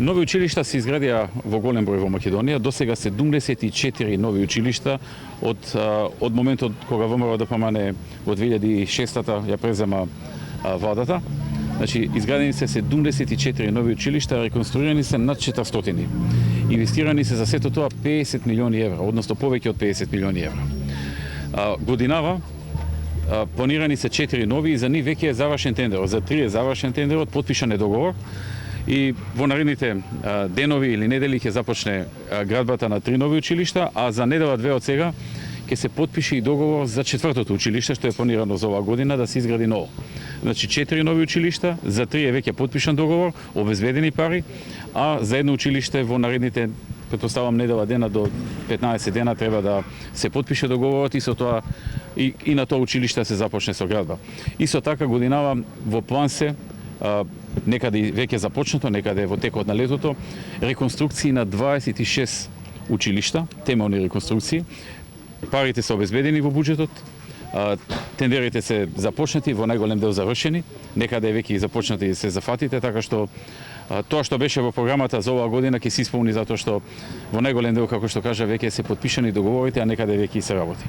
Нови училишта се изградија во голем број во Македонија. До сега 74 нови училишта од моментот кога ВМРО ДПМН во 2006-та ја презема владата. Значи, изградени се 74 нови училишта, реконструирани се над 400. Инвестирани се за сето тоа 50 милиони евра, односно повеќе од 50 милиони евра. Годинава планирани се 4 нови и за нив веќе е завршен тендерот. За 3 е завршен тендерот, потпишан е договор и во наредните денови или недели ќе започне градбата на 3 нови училишта, а за недела 2 од сега ќе се потпише и договор за 4-тото училиште што е планирано за оваа година да се изгради ново. Значи 4 нови училишта, за 3 е веќе потпишан договор, обезбедени пари, а за едно училиште во наредните, претпоставам, недела дена до 15 дена треба да се потпише договорот и со тоа и на тоа училиште се започне со градба. Исто така годинава во план се некаде веќе започнато, некаде во текот на летото, реконструкции на 26 училишта, темелни реконструкции. Парите се обезбедени во буџетот, тендерите се започнати, во најголем дел завршени, некаде веќе започнати се зафатите, така што тоа што беше во програмата за оваа година ќе се исполни затоа што во најголем дел, како што кажа, веќе се потпишани договорите, а некаде веќе и се работи.